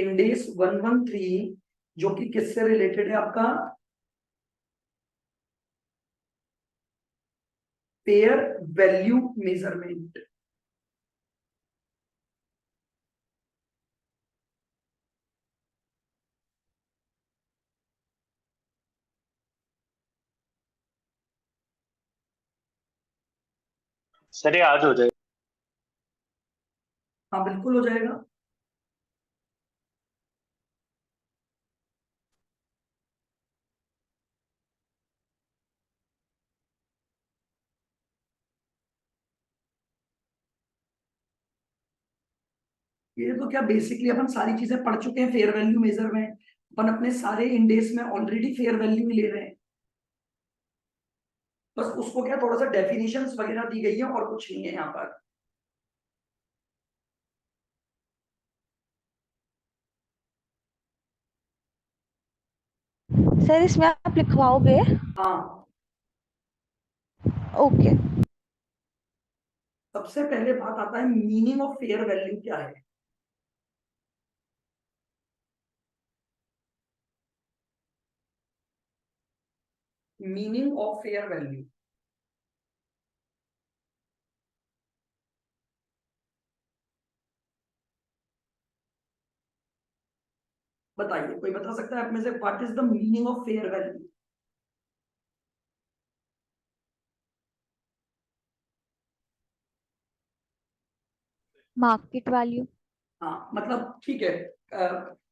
इंडेस 113 जो कि किससे रिलेटेड है आपका, फेयर वैल्यू मेजरमेंट। सर ये आज हो जाएगा। हाँ बिल्कुल हो जाएगा। ये तो क्या बेसिकली अपन सारी चीजें पढ़ चुके हैं फेयर वैल्यू मेजर में। अपन अपने सारे इंडेक्स में ऑलरेडी फेयर वैल्यू ही ले रहे हैं। बस उसको क्या थोड़ा सा डेफिनेशंस वगैरह दी गई है और कुछ नहीं है यहाँ पर। सर इसमें आप लिखवाओगे? हाँ, ओके। सबसे पहले बात आता है मीनिंग ऑफ फेयर वैल्यू क्या है। मीनिंग ऑफ फेयर वैल्यू, बताइए कोई बता सकता है आप में से, what is the meaning of fair value. Market value. हाँ मतलब ठीक है,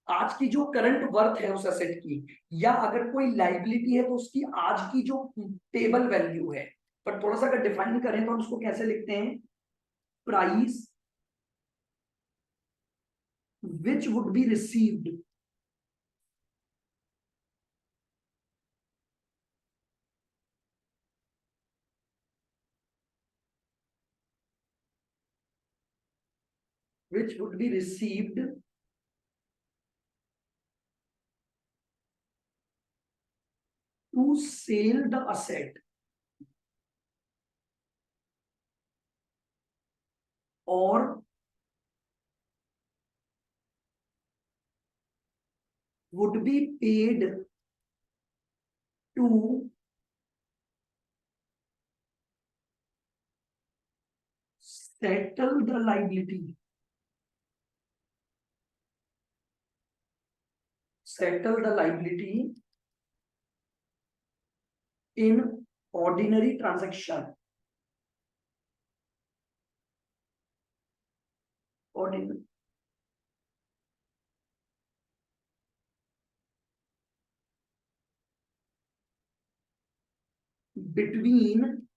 आज की जो करंट वर्थ है उस एसेट की, या अगर कोई लाइबिलिटी है तो उसकी आज की जो टेबल वैल्यू है। पर थोड़ा सा अगर डिफाइन करें तो हम उसको कैसे लिखते हैं, price which would be received which would be received to sell the asset, or would be paid to settle the liability, settle the liability in ordinary transaction, ordinary between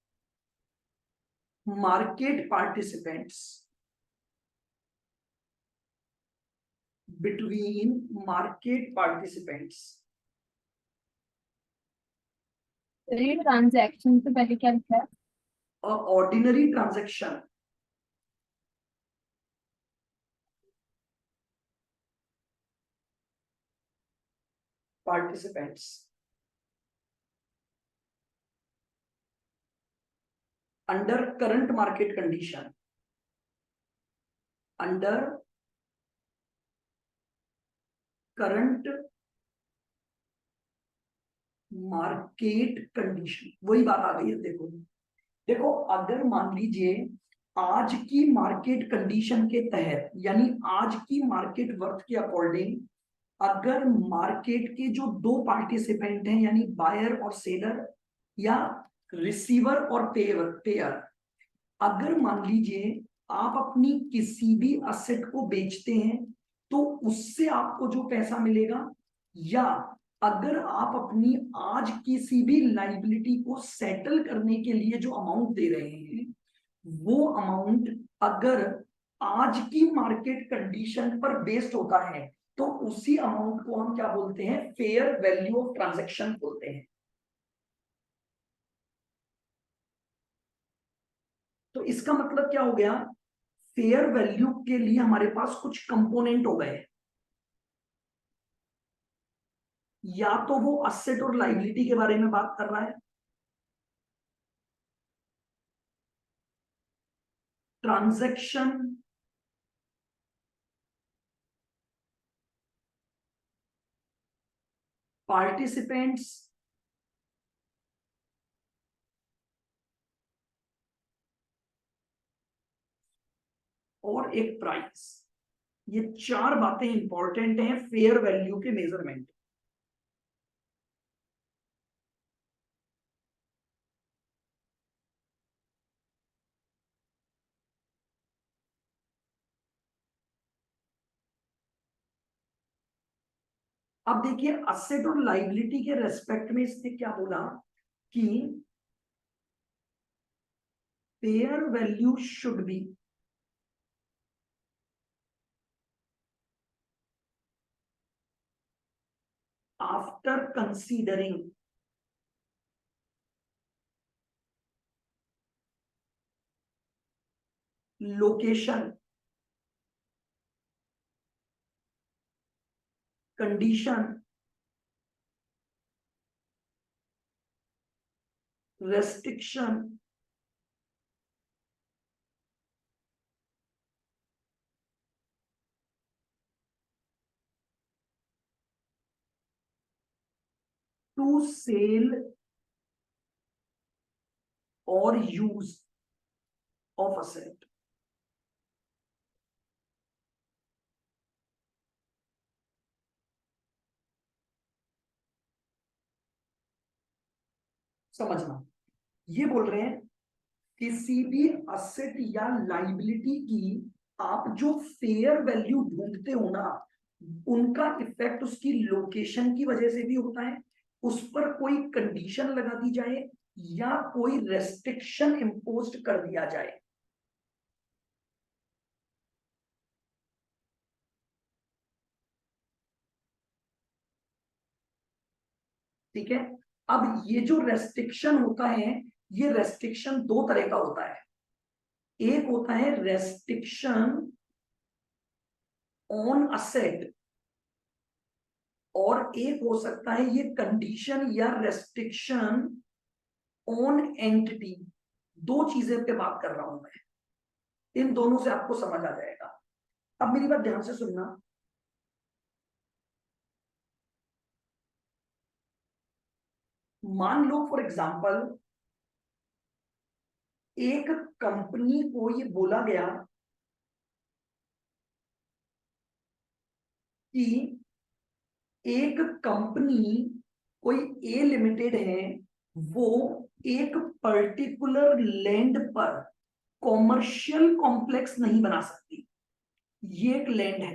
market participants, between market participants, ये transaction से पहले क्या लिखा है? ordinary transaction, participants under current market condition, under current market condition. वही बात आ गई है, देखो देखो अगर मान लीजिए आज की मार्केट कंडीशन के तहत, यानी आज की मार्केट वर्थ के अकॉर्डिंग, अगर मार्केट के जो दो पार्टिसिपेंट हैं यानी बायर और सेलर, या रिसीवर और पेयर, अगर मान लीजिए आप अपनी किसी भी असेट को बेचते हैं तो उससे आपको जो पैसा मिलेगा, या अगर आप अपनी आज किसी भी लाइबिलिटी को सेटल करने के लिए जो अमाउंट दे रहे हैं, वो अमाउंट अगर आज की मार्केट कंडीशन पर बेस्ड होता है तो उसी अमाउंट को हम क्या बोलते हैं, फेयर वैल्यू ऑफ ट्रांजैक्शन बोलते हैं। तो इसका मतलब क्या हो गया, फेयर वैल्यू के लिए हमारे पास कुछ कंपोनेंट हो गए, या तो वो असेट और लाइबिलिटी के बारे में बात कर रहा है, ट्रांजैक्शन पार्टिसिपेंट्स और एक प्राइस। ये चार बातें इंपॉर्टेंट हैं फेयर वैल्यू के मेजरमेंट। अब देखिए असेट और लाइबिलिटी के रेस्पेक्ट में इसने क्या बोला कि fair value should be after considering location, condition, restriction, to sell और यूज ऑफ असेट। समझना, ये बोल रहे हैं किसी भी असेट या लाइबिलिटी की आप जो फेयर वैल्यू ढूंढते हो ना, उनका इफेक्ट उसकी लोकेशन की वजह से भी होता है, उस पर कोई कंडीशन लगा दी जाए या कोई रेस्ट्रिक्शन इंपोज कर दिया जाए। ठीक है, अब ये जो रेस्ट्रिक्शन होता है, ये रेस्ट्रिक्शन दो तरह का होता है। एक होता है रेस्ट्रिक्शन ऑन असेट और एक हो सकता है ये कंडीशन या रेस्ट्रिक्शन ऑन एंटिटी। दो चीजें पे बात कर रहा हूं मैं, इन दोनों से आपको समझ आ जाएगा। अब मेरी बात ध्यान से सुनना। मान लो फॉर एग्जांपल एक कंपनी को ये बोला गया कि एक कंपनी कोई ए लिमिटेड है, वो एक पर्टिकुलर लैंड पर कॉमर्शियल कॉम्प्लेक्स नहीं बना सकती। ये एक लैंड है,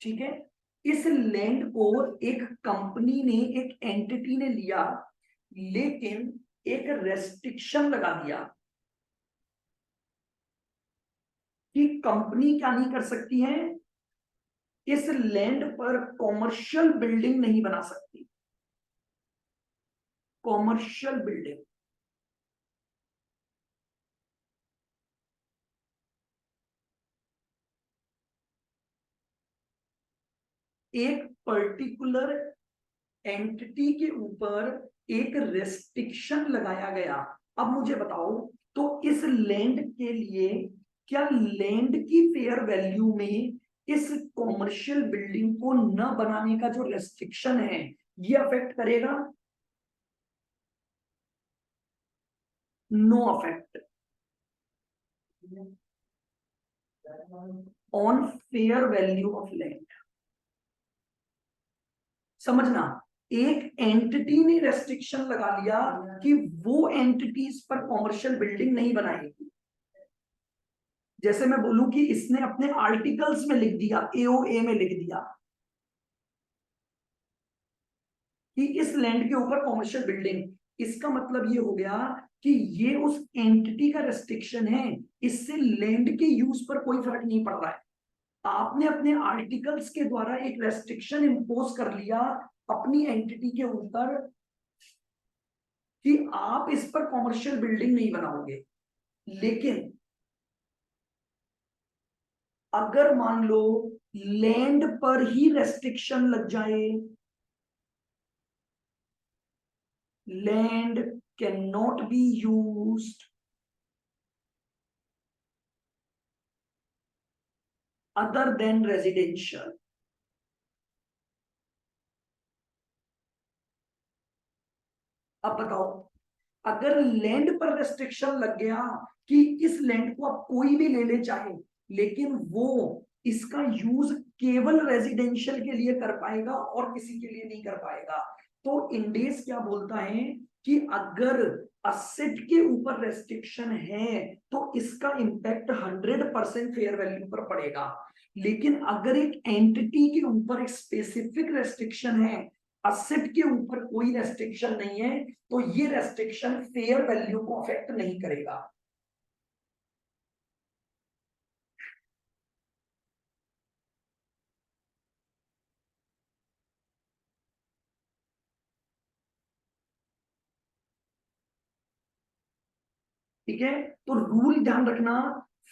ठीक है। इस लैंड को एक कंपनी ने, एक एंटिटी ने लिया, लेकिन एक रेस्ट्रिक्शन लगा दिया कि कंपनी क्या नहीं कर सकती है, इस लैंड पर कॉमर्शियल बिल्डिंग नहीं बना सकती। कॉमर्शियल बिल्डिंग, एक पर्टिकुलर एंटिटी के ऊपर एक रेस्ट्रिक्शन लगाया गया। अब मुझे बताओ, तो इस लैंड के लिए क्या लैंड की फेयर वैल्यू में इस कॉमर्शियल बिल्डिंग को न बनाने का जो रेस्ट्रिक्शन है, ये अफेक्ट करेगा? No affect on fair value of land. समझना, एक एंटिटी ने रेस्ट्रिक्शन लगा लिया कि वो एंटिटीज पर कॉमर्शियल बिल्डिंग नहीं बनाएगी। जैसे मैं बोलूं कि इसने अपने आर्टिकल्स में लिख दिया, एओए में लिख दिया कि इस लैंड के ऊपर कॉमर्शियल बिल्डिंग, इसका मतलब ये हो गया कि ये उस एंटिटी का रेस्ट्रिक्शन है, इससे लैंड के यूज पर कोई फर्क नहीं पड़ रहा है। आपने अपने आर्टिकल्स के द्वारा एक रेस्ट्रिक्शन इंपोज कर लिया अपनी एंटिटी के ऊपर कि आप इस पर कॉमर्शियल बिल्डिंग नहीं बनाओगे। लेकिन अगर मान लो लैंड पर ही रेस्ट्रिक्शन लग जाए, land can not be used other than residential, अब बताओ, अगर लैंड पर रेस्ट्रिक्शन लग गया कि इस लैंड को आप कोई भी ले ले चाहे, लेकिन वो इसका यूज केवल रेजिडेंशियल के लिए कर पाएगा और किसी के लिए नहीं कर पाएगा, तो इंडेस क्या बोलता है कि अगर असेट के ऊपर रेस्ट्रिक्शन है तो इसका इंपैक्ट 100% फेयर वैल्यू पर पड़ेगा। लेकिन अगर एक एंटिटी के ऊपर एक स्पेसिफिक रेस्ट्रिक्शन है, असेट के ऊपर कोई रेस्ट्रिक्शन नहीं है, तो ये रेस्ट्रिक्शन फेयर वैल्यू को अफेक्ट नहीं करेगा। ठीक है, तो रूल ध्यान रखना,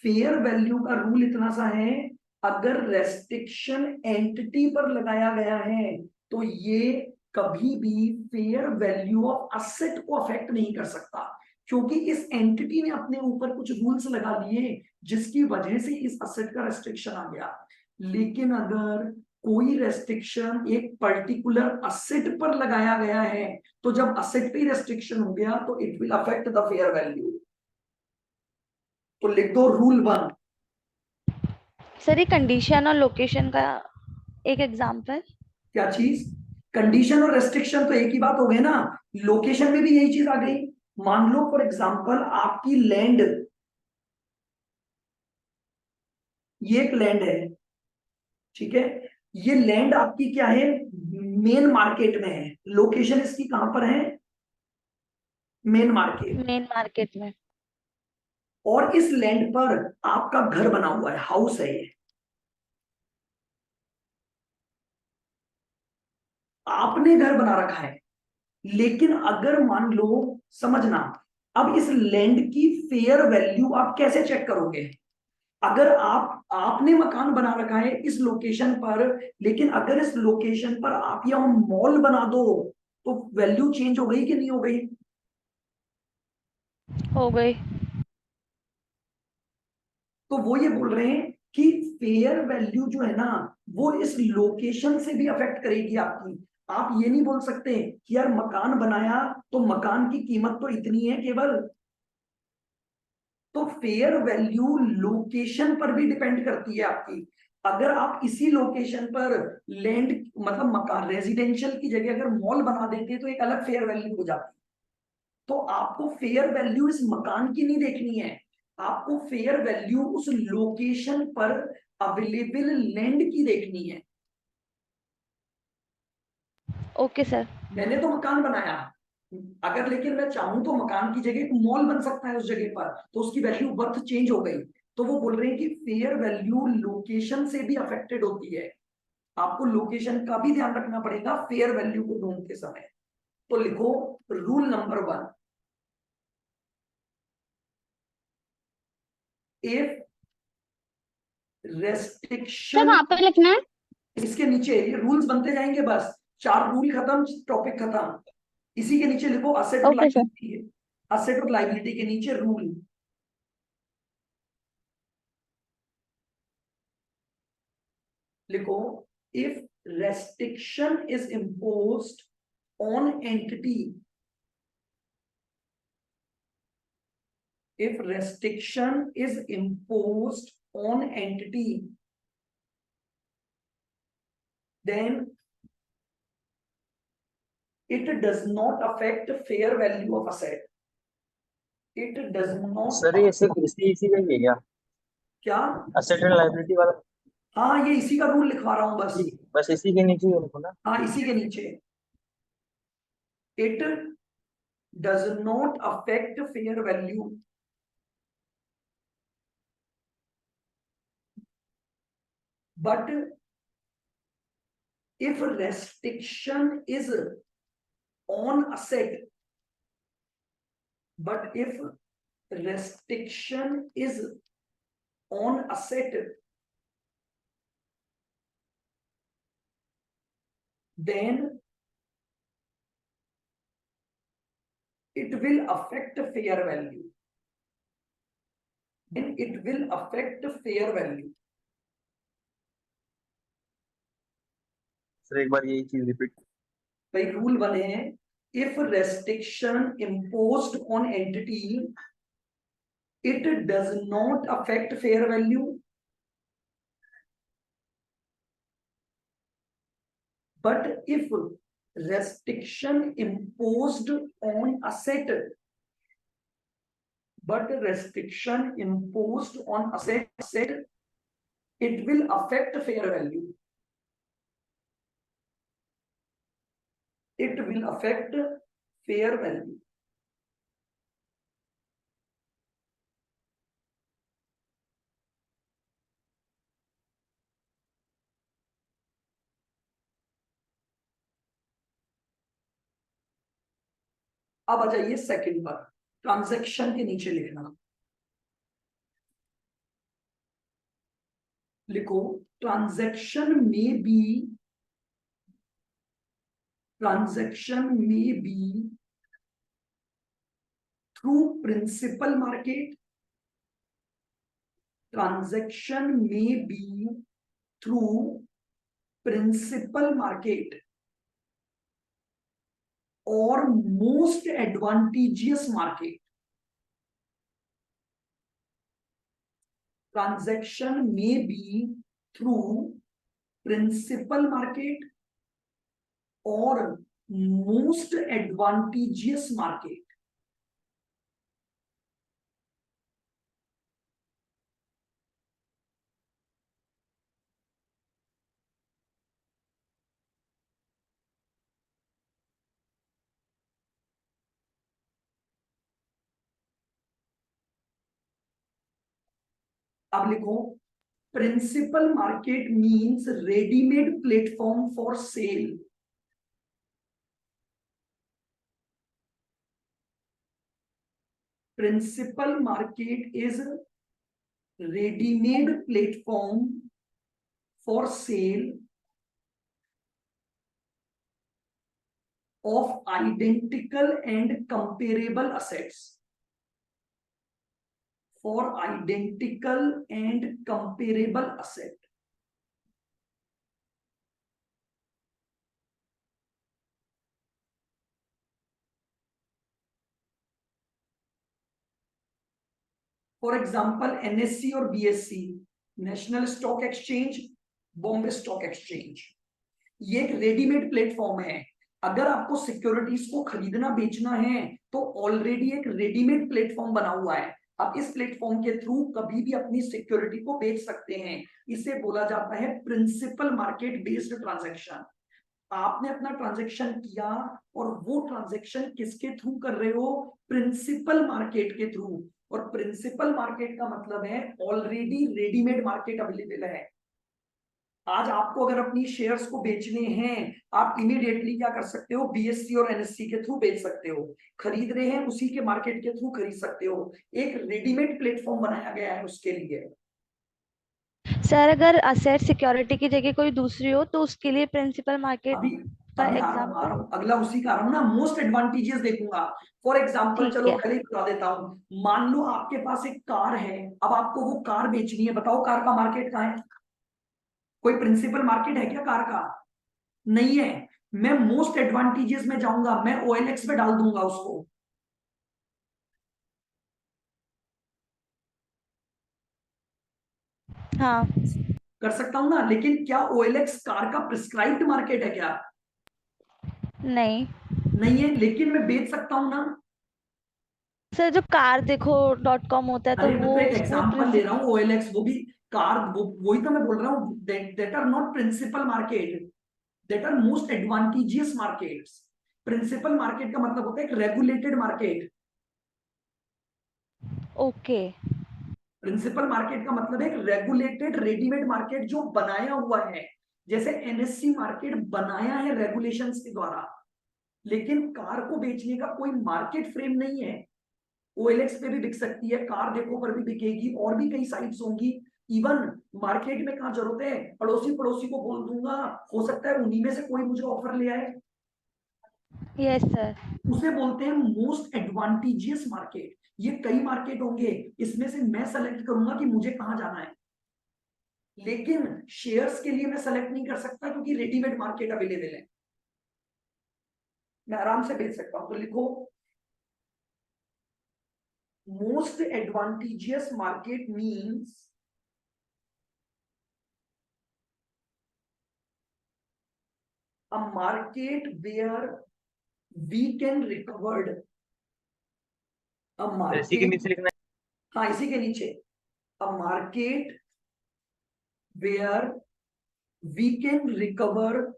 फेयर वैल्यू का रूल इतना सा है, अगर रेस्ट्रिक्शन एंटिटी पर लगाया गया है तो ये कभी भी फेयर वैल्यू ऑफ असेट को अफेक्ट नहीं कर सकता, क्योंकि इस एंटिटी ने अपने ऊपर कुछ रूल्स लगा लिए जिसकी वजह से इस असेट का रेस्ट्रिक्शन आ गया। लेकिन अगर कोई रेस्ट्रिक्शन एक पर्टिकुलर असेट पर लगाया गया है, तो जब असेट पे रेस्ट्रिक्शन हो गया तो it will affect the fair value. तो लिख दो रूल 1। सर ये कंडीशन और लोकेशन का एक एग्जांपल। क्या चीज? कंडीशन और रेस्ट्रिक्शन तो एक ही बात हो गई ना, लोकेशन में भी यही चीज आ गई। मान लो फॉर एग्जांपल आपकी लैंड, ये एक लैंड है, ठीक है, ये लैंड आपकी क्या है, मेन मार्केट में है, लोकेशन इसकी कहां पर है, मेन मार्केट। मेन मार्केट में। और इस लैंड पर आपका घर बना हुआ है, हाउस है ये, आपने घर बना रखा है। लेकिन अगर मान लो, समझना, अब इस लैंड की फेयर वैल्यू आप कैसे चेक करोगे? अगर आपने मकान बना रखा है इस लोकेशन पर, लेकिन अगर इस लोकेशन पर आप यहां मॉल बना दो तो वैल्यू चेंज हो गई कि नहीं हो गई? हो गई। तो वो ये बोल रहे हैं कि फेयर वैल्यू जो है ना, वो इस लोकेशन से भी अफेक्ट करेगी आपकी। आप ये नहीं बोल सकते कि यार मकान बनाया तो मकान की कीमत तो इतनी है केवल। तो फेयर वैल्यू लोकेशन पर भी डिपेंड करती है आपकी। अगर आप इसी लोकेशन पर लैंड, मतलब मकान, रेजिडेंशियल की जगह अगर मॉल बना देते तो एक अलग फेयर वैल्यू हो जाती। तो आपको फेयर वैल्यू इस मकान की नहीं देखनी है, आपको फेयर वैल्यू उस लोकेशन पर अवेलेबल लैंड की देखनी है। Okay sir. मैंने तो मकान बनाया, अगर लेकिन मैं चाहूं तो मकान की जगह एक मॉल बन सकता है उस जगह पर, तो उसकी वैल्यू वर्थ चेंज हो गई। तो वो बोल रहे हैं कि फेयर वैल्यू लोकेशन से भी अफेक्टेड होती है, आपको लोकेशन का भी ध्यान रखना पड़ेगा फेयर वैल्यू को ढूंढते समय। तो लिखो rule number 1, if sir restriction, वहां पे लिखना है। इसके नीचे ये रूल्स बनते जाएंगे, बस 4 रूल खत्म, टॉपिक खत्म। इसी के नीचे लिखो असेट और ओके सर। लायबिलिटी, असेट और लायबिलिटी के नीचे रूल। लिखो, if restriction is imposed on entity, if restriction is imposed on entity, then it does not affect fair value of asset, it does not sir ये सिर्फ इसी का ही है क्या? क्या? असेट एंड लायबिलिटी वाला? हाँ, ये इसी का रूल लिखवा रहा हूं बस। बस इसी के नीचे ही लिखो ना। हाँ, इसी के नीचे, it does not affect fair value, but if restriction is on asset, but if restriction is on asset, then it will affect fair value, then it will affect fair value। Sir एक बार यही चीज repeat. भाई rule बने हैं if restriction imposed on entity, it does not affect fair value, but if restriction imposed on asset, it will affect fair value. It will affect fair value. अब आ जाइए second पर, transaction के नीचे लिखना, लिखो ट्रांजैक्शन में be through principal market, transaction में be through principal market और मोस्ट एडवांटेजियस मार्केट। ट्रांजैक्शन में बी थ्रू प्रिंसिपल मार्केट और मोस्ट एडवांटेजियस मार्केट। अब लिखो principal market means readymade platform for sale. Principal market is ready-made platform for sale of identical and comparable assets. For identical and comparable asset. For example NSE और BSE, national stock exchange, Bombay stock exchange, ये एक readymade platform है। अगर आपको securities को खरीदना बेचना है तो ऑलरेडी एक रेडीमेड प्लेटफॉर्म बना हुआ है, आप इस प्लेटफॉर्म के थ्रू कभी भी अपनी सिक्योरिटी को बेच सकते हैं। इसे बोला जाता है प्रिंसिपल मार्केट बेस्ड ट्रांजैक्शन। आपने अपना ट्रांजैक्शन किया और वो ट्रांजैक्शन किसके थ्रू कर रहे हो? प्रिंसिपल मार्केट के थ्रू। और प्रिंसिपल मार्केट का मतलब है ऑलरेडी रेडीमेड मार्केट अवेलेबल है। आज आपको अगर अपनी शेयर्स को बेचने हैं, आप इमीडिएटली क्या कर सकते हो? BSE और NSE के थ्रू बेच सकते हो। खरीद रहे हैं, उसी के मार्केट के थ्रू खरीद सकते हो। एक रेडीमेड प्लेटफॉर्म बनाया गया है उसके लिए। सर अगर असेट सिक्योरिटी की जगह कोई दूसरी हो तो उसके लिए प्रिंसिपल मार्केट अभी का अभी आ एग्जांपल। रहा हूं, अगला उसी का आ रहा हूं ना, मोस्ट एडवांटेजेस देखूंगा। फॉर एग्जांपल ठीक चलो है। पहले बता देता हूं, मान लो आपके पास एक कार है, अब आपको वो कार बेचनी है, बताओ कार का मार्केट कहाँ है? कोई प्रिंसिपल मार्केट है क्या कार का? नहीं है। मैं मोस्ट एडवांटेजेस में जाऊंगा, मैं OLX पे डाल दूंगा उसको। हाँ। कर सकता हूं ना, लेकिन क्या OLX कार का प्रिस्क्राइब्ड मार्केट है क्या? नहीं नहीं है, लेकिन मैं बेच सकता हूं ना। सर, जो कार देखो .com होता है तो अरे मैं वो तो एक वो एग्जांपल ले रहा प्रिंसिपल। हूँ, OLX वो भी कार, वही तो मैं बोल रहा हूँ, that are not principal market, that are most advantageous markets. Principal market का मतलब होता है एक regulated market. Okay. Principal market का मतलब एक रेगुलेटेड रेडीमेड मार्केट जो बनाया हुआ है। जैसे NSE मार्केट बनाया है रेगुलेशंस के द्वारा, लेकिन कार को बेचने का कोई मार्केट फ्रेम नहीं है। OLX पे भी बिक सकती है, कार देखो पर भी बिकेगी, और भी कई साइट्स होंगी। इवन मार्केट में कहाँ जरूरत है, पड़ोसी पड़ोसी को बोल दूंगा, हो सकता है उन्हीं में से कोई मुझे ऑफर ले आए। Yes sir. उसे बोलते हैं मोस्ट एडवांटेजियस मार्केट। ये कई मार्केट होंगे, इसमें से मैं सेलेक्ट करूंगा कि मुझे कहां जाना है, लेकिन शेयर्स के लिए मैं सेलेक्ट नहीं कर सकता क्योंकि रेडीमेड मार्केट अवेलेबल है। मैं आराम से भेज सकता हूं, तो लिखो most advantageous market means a market where we can recovered a तो इसी के market, नीचे लिखना हाँ इसी के नीचे, a market where we can recover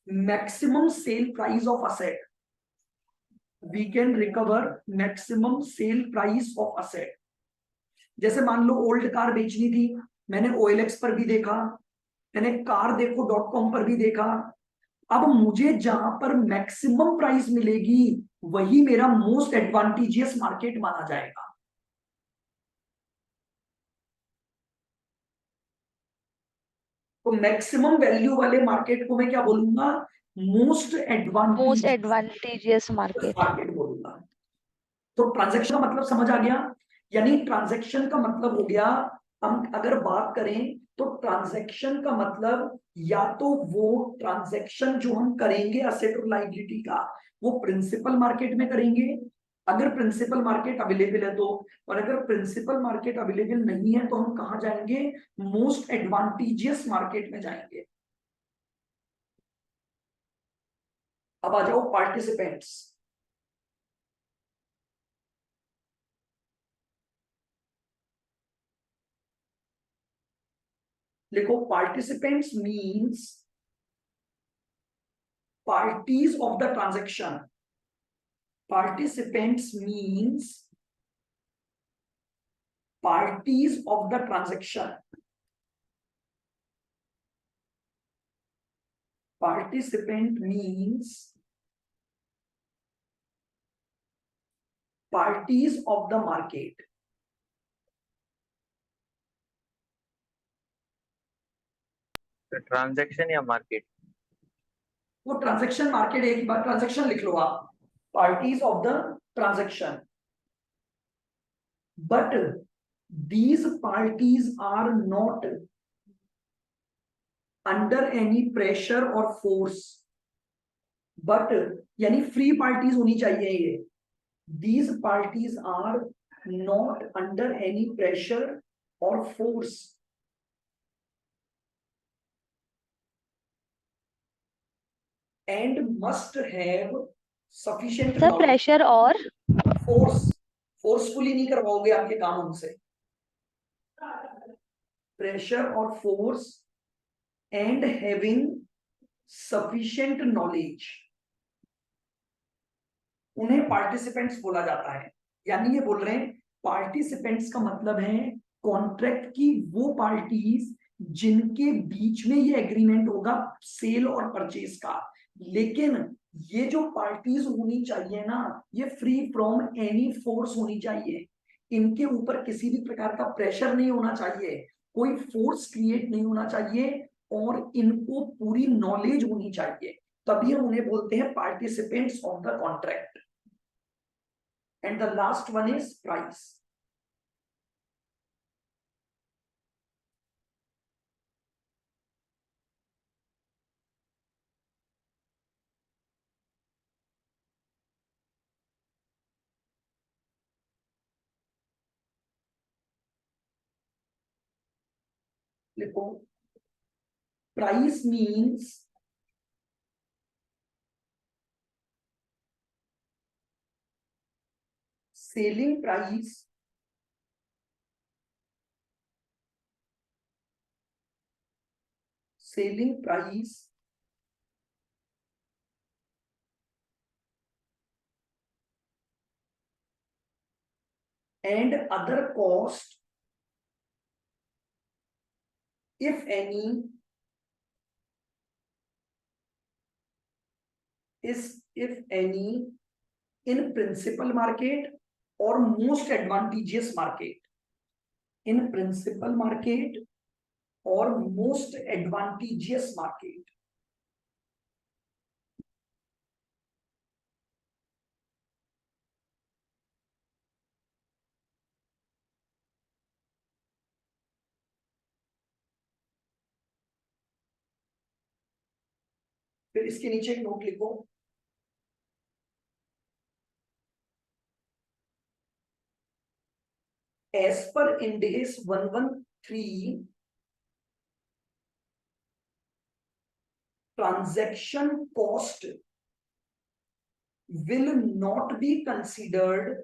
maximum sale price of asset, we can recover maximum sale price of asset। जैसे मान लो ओल्ड कार बेचनी थी, मैंने OLX पर भी देखा, मैंने कार देखो .com पर भी देखा, अब मुझे जहां पर मैक्सिमम प्राइस मिलेगी वही मेरा मोस्ट एडवांटेजियस मार्केट माना जाएगा। तो मैक्सिमम वैल्यू वाले मार्केट को मैं क्या बोलूंगा? Most most advantage advantageous market. Market बोलूंगा। तो ट्रांजैक्शन का मतलब समझ आ गया, यानी ट्रांजैक्शन का मतलब हो गया, हम अगर बात करें तो ट्रांजैक्शन का मतलब या तो वो ट्रांजैक्शन जो हम करेंगे असेट और लायबिलिटी का, वो प्रिंसिपल मार्केट में करेंगे अगर प्रिंसिपल मार्केट अवेलेबल है तो, और अगर प्रिंसिपल मार्केट अवेलेबल नहीं है तो हम कहां जाएंगे? मोस्ट एडवांटेजियस मार्केट में जाएंगे। अब आ जाओ पार्टिसिपेंट्स। लिखो participants means parties of the transaction, participants means parties of the transaction, participant means parties of the market। Transaction या मार्केट? वो ट्रांजैक्शन मार्केट एक बार ट्रांजैक्शन लिख लो आप, parties of the transaction, but these parties are not under any pressure or force, but यानी free parties होनी चाहिए ये, these parties are not under any pressure or force, and must have sufficient sir knowledge। Pressure और forcefully नहीं करवाओगे आपके काम उनसे, प्रेशर और force and having sufficient knowledge, उन्हें पार्टिसिपेंट्स बोला जाता है। यानी ये बोल रहे हैं पार्टिसिपेंट्स का मतलब है कॉन्ट्रैक्ट की वो पार्टीज जिनके बीच में ये एग्रीमेंट होगा सेल और परचेज का, लेकिन ये जो पार्टीज होनी चाहिए ना, ये फ्री फ्रॉम एनी फोर्स होनी चाहिए, इनके ऊपर किसी भी प्रकार का प्रेशर नहीं होना चाहिए, कोई फोर्स क्रिएट नहीं होना चाहिए, और इनको पूरी नॉलेज होनी चाहिए, तभी हम उन्हें बोलते हैं participants of the contract. And the last one is price। लिखो price means selling price selling price and other cost if any is if any in principal market or most advantageous market, in principal market or most advantageous market। फिर इसके नीचे एक note लिखो, as per Ind AS 113, transaction cost will not be considered.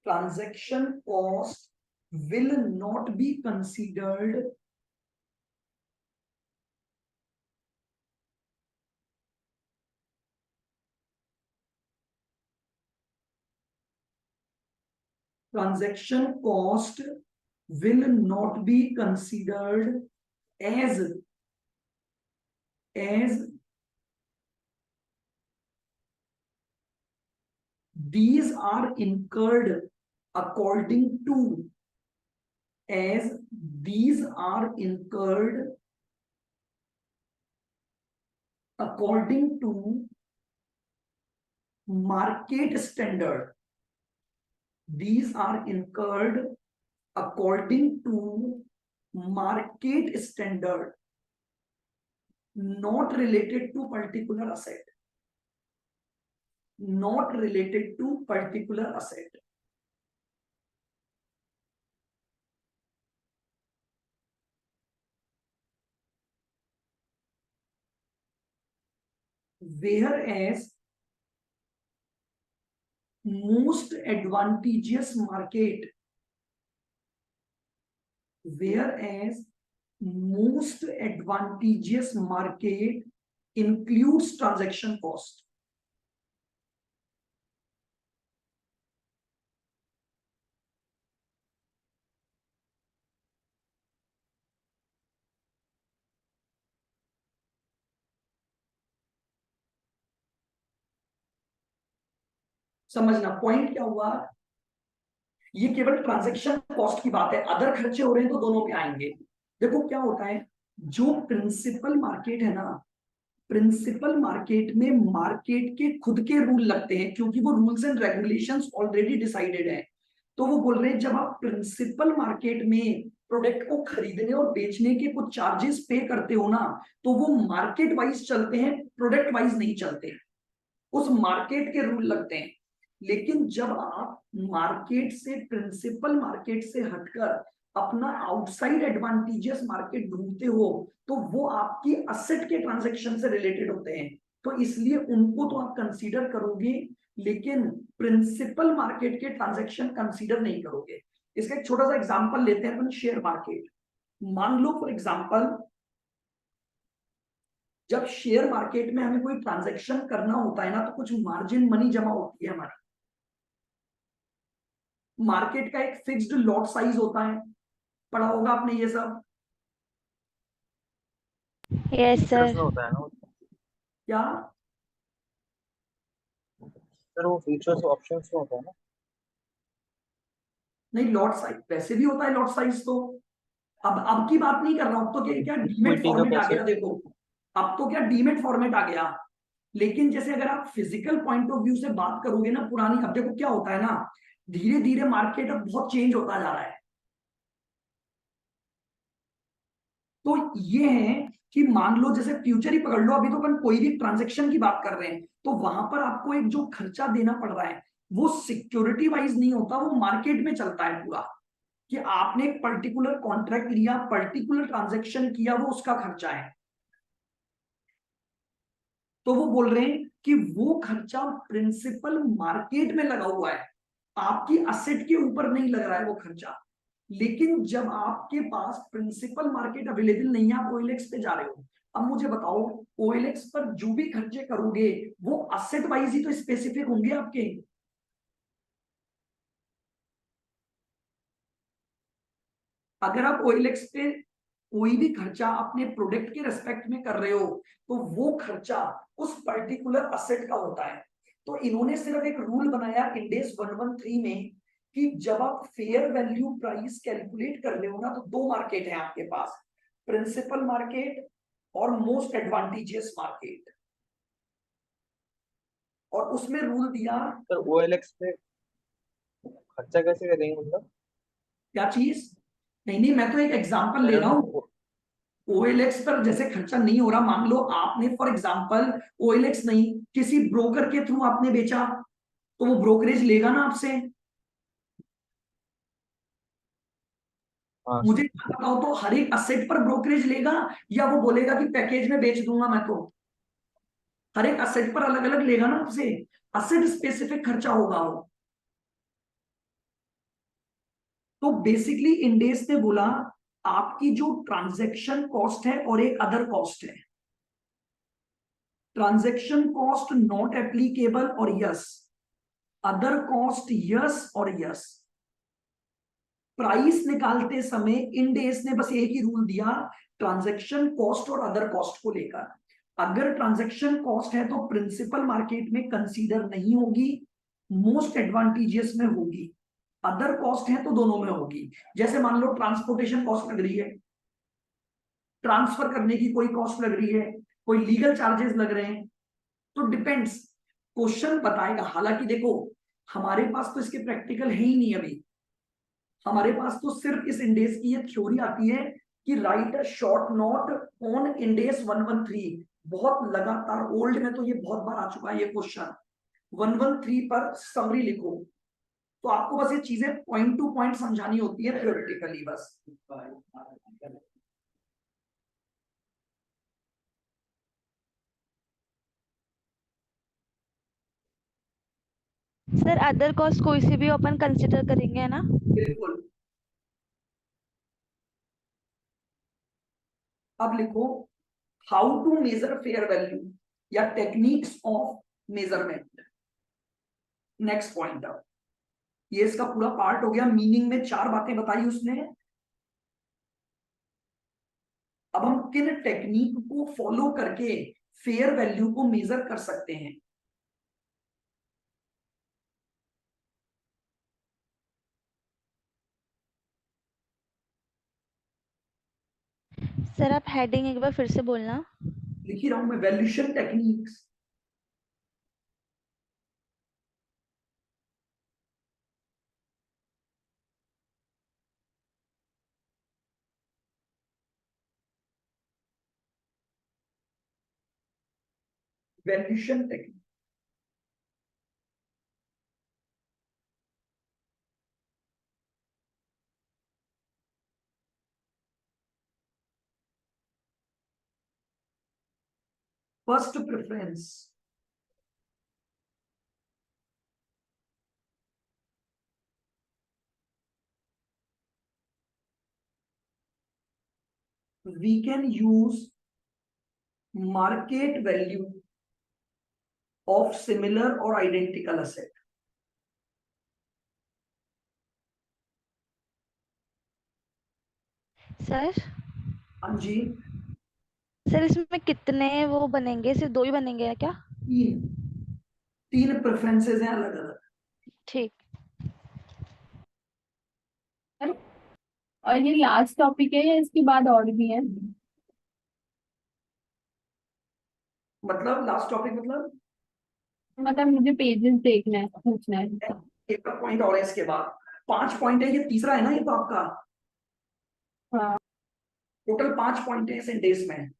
Transaction cost will not be considered transaction cost will not be considered as these are incurred according to as these are incurred according to market standard. These are incurred according to market standard, not related to particular asset. Not related to particular asset. Whereas most advantageous market, includes transaction cost. समझना point क्या हुआ, ये केवल transaction cost की बात है, other खर्चे हो रहे हैं तो दोनों पे आएंगे। देखो क्या होता है, जो प्रिंसिपल मार्केट है ना, प्रिंसिपल मार्केट में मार्केट के खुद के रूल लगते हैं, क्योंकि वो rules and regulations already decided है। तो वो बोल रहे हैं जब आप प्रिंसिपल मार्केट में प्रोडक्ट को खरीदने और बेचने के कुछ चार्जेस पे करते हो ना, तो वो मार्केट वाइज चलते हैं, प्रोडक्ट वाइज नहीं चलते, उस मार्केट के रूल लगते हैं। लेकिन जब आप मार्केट से, प्रिंसिपल मार्केट से हटकर अपना आउटसाइड एडवांटेजेस मार्केट ढूंढते हो, तो वो आपकी असेट के ट्रांजैक्शन से रिलेटेड होते हैं, तो इसलिए उनको तो आप कंसीडर करोगे, लेकिन प्रिंसिपल मार्केट के ट्रांजैक्शन कंसीडर नहीं करोगे। इसका एक छोटा सा एग्जांपल लेते हैं अपन, शेयर मार्केट। मान लो फॉर एग्जांपल, जब शेयर मार्केट में हमें कोई ट्रांजैक्शन करना होता है ना, तो कुछ मार्जिन मनी जमा होती है हमारी। मार्केट का एक फिक्स्ड लॉट साइज होता है, पढ़ा होगा आपने ये सब। Yes sir. होता है ना क्या सर, वो फीचर्स ऑप्शंस में होता है ना? नहीं, लॉट साइज वैसे भी होता है, लॉट साइज तो अब की बात नहीं कर रहा हूं, अब तो क्या डीमेट फॉर्मेट आ गया। देखो अब तो क्या डीमेट फॉर्मेट आ गया, लेकिन जैसे अगर आप फिजिकल पॉइंट ऑफ व्यू से बात करोगे ना, पुरानी, अब देखो क्या होता है ना, धीरे धीरे मार्केट अब बहुत चेंज होता जा रहा है। तो ये है कि मान लो जैसे फ्यूचर ही पकड़ लो, अभी तो अपन कोई भी ट्रांजैक्शन की बात कर रहे हैं, तो वहां पर आपको एक जो खर्चा देना पड़ रहा है वो सिक्योरिटी वाइज नहीं होता, वो मार्केट में चलता है पूरा, कि आपने एक पर्टिकुलर कॉन्ट्रैक्ट लिया, पर्टिकुलर ट्रांजैक्शन किया, वो उसका खर्चा है। तो वो बोल रहे हैं कि वो खर्चा प्रिंसिपल मार्केट में लगा हुआ है, आपकी असेट के ऊपर नहीं लग रहा है वो खर्चा। लेकिन जब आपके पास प्रिंसिपल मार्केट अवेलेबल नहीं है, आप OLX पे जा रहे हो, अब मुझे बताओ OLX पर जो भी खर्चे करोगे वो असेट वाइज ही तो स्पेसिफिक होंगे आपके। अगर आप OLX पे कोई भी खर्चा अपने प्रोडक्ट के रेस्पेक्ट में कर रहे हो, तो वो खर्चा उस पर्टिकुलर असेट का होता है। तो इन्होंने सिर्फ एक रूल बनाया इंड AS 113 में कि जब आप फेयर वैल्यू प्राइस कैलकुलेट कर रहे हो ना, तो दो मार्केट है आपके पास, प्रिंसिपल मार्केट और मोस्ट एडवांटेजियस मार्केट। और उसमें रूल दिया, सर OLX पे खर्चा कैसे करेंगे मतलब? क्या चीज? नहीं, मैं तो एक एग्जांपल ले रहा हूँ। OLX पर जैसे खर्चा नहीं हो रहा, मान लो आपने फॉर एग्जांपल OLX नहीं, किसी ब्रोकर के थ्रू आपने बेचा, तो वो ब्रोकरेज लेगा ना आपसे। हाँ मुझे बताओ तो हर एक असेट पर ब्रोकरेज लेगा या वो बोलेगा कि पैकेज में बेच दूंगा मैं? तो हर एक असेट पर अलग अलग लेगा ना आपसे, असेट स्पेसिफिक खर्चा होगा वो। तो बेसिकली इंडेस ने बोला आपकी जो ट्रांजैक्शन कॉस्ट है और एक अदर कॉस्ट है, ट्रांजैक्शन कॉस्ट नॉट एप्लीकेबल और यस, अदर कॉस्ट यस और यस। प्राइस निकालते समय इंडेस ने बस एक ही रूल दिया, ट्रांजैक्शन कॉस्ट और अदर कॉस्ट को लेकर। अगर ट्रांजैक्शन कॉस्ट है तो प्रिंसिपल मार्केट में कंसीडर नहीं होगी, मोस्ट एडवांटेजियस में होगी। अदर कॉस्ट है तो दोनों में होगी। जैसे मान लो ट्रांसपोर्टेशन कॉस्ट लग रही है, ट्रांसफर करने की कोई कॉस्ट लग रही है, कोई लीगल चार्जेस लग रहे हैं, तो डिपेंड्स, क्वेश्चन बताएगा। हालांकि देखो हमारे पास तो इसके प्रैक्टिकल है ही नहीं अभी, हमारे पास तो सिर्फ इस इंडेस की ये थ्योरी आती है कि write a short note on index 113। बहुत लगातार ओल्ड में तो ये बहुत बार आ चुका है ये क्वेश्चन। 113 पर समरी लिखो, तो आपको बस ये चीजें पॉइंट टू पॉइंट समझानी होती है थ्योरेटिकली बस। सर अदर कॉस्ट कोई सी भी अपन कंसिडर करेंगे है ना? बिल्कुल। अब लिखो how to measure fair value या techniques of measurement. Next point, अब ये इसका पूरा पार्ट हो गया। मीनिंग में 4 बातें बताई उसने। अब हम किन टेक्निक को फॉलो करके फेयर वैल्यू को मेजर कर सकते हैं। सर आप हेडिंग एक बार फिर से बोलना। लिख ही रहा हूं मैं, valuation techniques. Valuation technique, first preference, we can use market value of similar or identical asset। Sir हाँ जी। सर इसमें कितने वो बनेंगे, सिर्फ 2 ही बनेंगे या क्या? तीन, तीन प्रेफरेंसेस हैं अलग अलग। ठीक। और ये लास्ट टॉपिक है या इसके बाद और भी है? मतलब लास्ट टॉपिक मतलब मतलब मुझे पेजेस देखना है, पूछना है। एक पॉइंट और है इसके बाद। 5 पॉइंट है, ये तीसरा है ना ये तो आपका। हाँ। टोटल 5 पॉइंट है इस इंडेक्स में।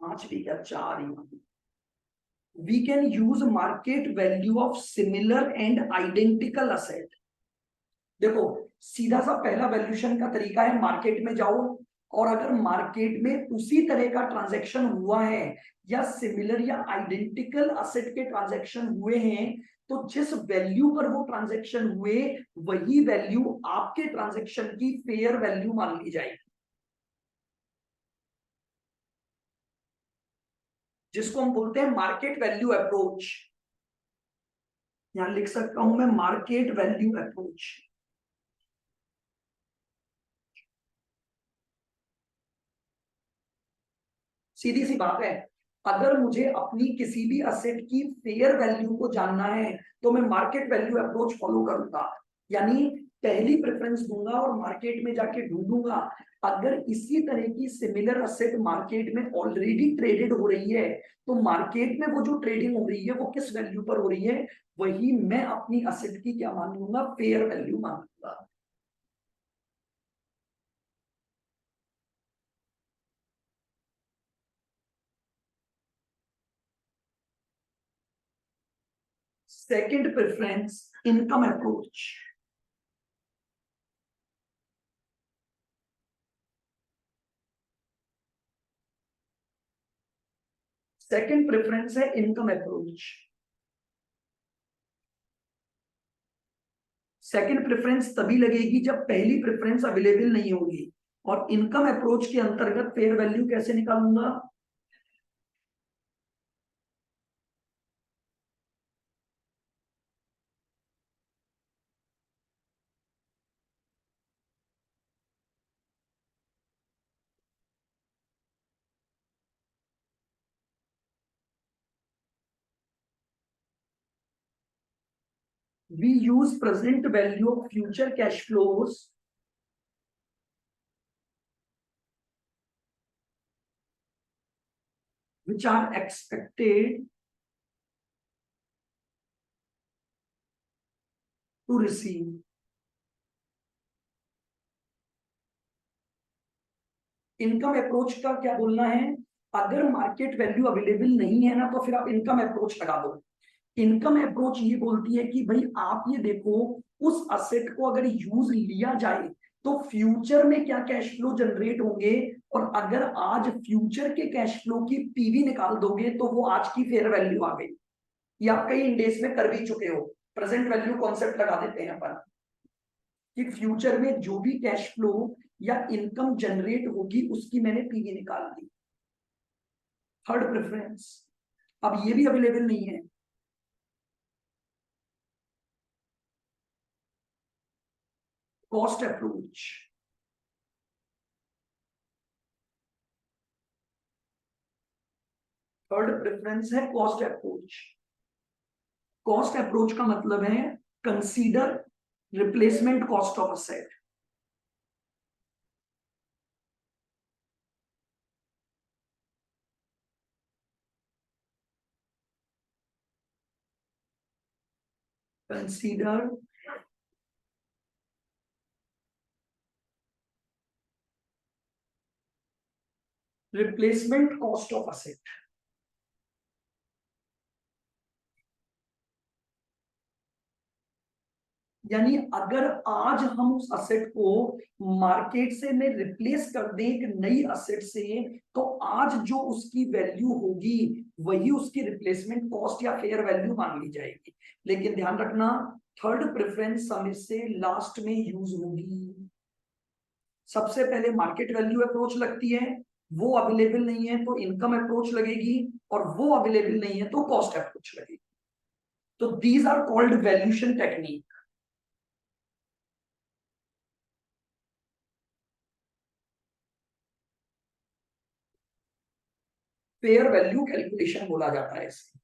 5 भी क्या, 4 ही। We can use market value of similar and identical asset। देखो सीधा सा पहला वैल्यूएशन का तरीका है, मार्केट में जाओ और अगर मार्केट में उसी तरह का ट्रांजैक्शन हुआ है या सिमिलर या आइडेंटिकल असेट के ट्रांजैक्शन हुए हैं, तो जिस वैल्यू पर वो ट्रांजैक्शन हुए वही वैल्यू आपके ट्रांजैक्शन की फेयर वैल्यू मान ली जाएगी, जिसको हम बोलते हैं मार्केट वैल्यू अप्रोच। यहां लिख सकता हूं मैं मार्केट वैल्यू अप्रोच। सीधी सी बात है, अगर मुझे अपनी किसी भी असेट की फेयर वैल्यू को जानना है तो मैं मार्केट वैल्यू अप्रोच फॉलो करूंगा। यानी पहली प्रेफरेंस दूंगा और मार्केट में जाके ढूंढूंगा अगर इसी तरह की सिमिलर असेट मार्केट में ऑलरेडी ट्रेडेड हो रही है, तो मार्केट में वो जो ट्रेडिंग हो रही है वो किस वैल्यू पर हो रही है, वही मैं अपनी असेट की क्या मान लूंगा, फेयर वैल्यू मान लूंगा। Second preference income approach. Second preference है इनकम अप्रोच। सेकंड प्रेफरेंस तभी लगेगी जब पहली प्रेफरेंस अवेलेबल नहीं होगी। और इनकम अप्रोच के अंतर्गत फेयर वैल्यू कैसे निकालूंगा? We use present value of future cash flows which are expected to receive. Income approach का क्या बोलना है? अगर मार्केट वैल्यू अवेलेबल नहीं है ना, तो फिर आप इनकम अप्रोच लगा दो। इनकम अप्रोच ये बोलती है कि भाई आप ये देखो, उस असेट को अगर यूज लिया जाए तो फ्यूचर में क्या कैश फ्लो जनरेट होंगे, और अगर आज फ्यूचर के कैश फ्लो की पीवी निकाल दोगे तो वो आज की फेयर वैल्यू आ गई। ये आप कई इंडेक्स में कर भी चुके हो। प्रेजेंट वैल्यू कॉन्सेप्ट लगा देते हैं अपन कि फ्यूचर में जो भी कैश फ्लो या इनकम जनरेट होगी उसकी मैंने पीवी निकाल दी। थर्ड प्रेफरेंस, अब ये भी अवेलेबल नहीं है। Cost approach. थर्ड प्रेफरेंस है कॉस्ट अप्रोच। कॉस्ट अप्रोच का मतलब है consider replacement cost of asset. Consider replacement cost of asset. यानी अगर आज हम उस असेट को मार्केट से में रिप्लेस कर दें एक नई असेट से, तो आज जो उसकी वैल्यू होगी वही उसकी रिप्लेसमेंट कॉस्ट या फेयर वैल्यू मान ली जाएगी। लेकिन ध्यान रखना, थर्ड प्रेफरेंस समय से लास्ट में यूज होगी। सबसे पहले मार्केट वैल्यू अप्रोच लगती है, वो अवेलेबल नहीं है तो इनकम अप्रोच लगेगी, और वो अवेलेबल नहीं है तो कॉस्ट अप्रोच लगेगी। तो these are called valuation technique. Fair value calculation बोला जाता है इसे।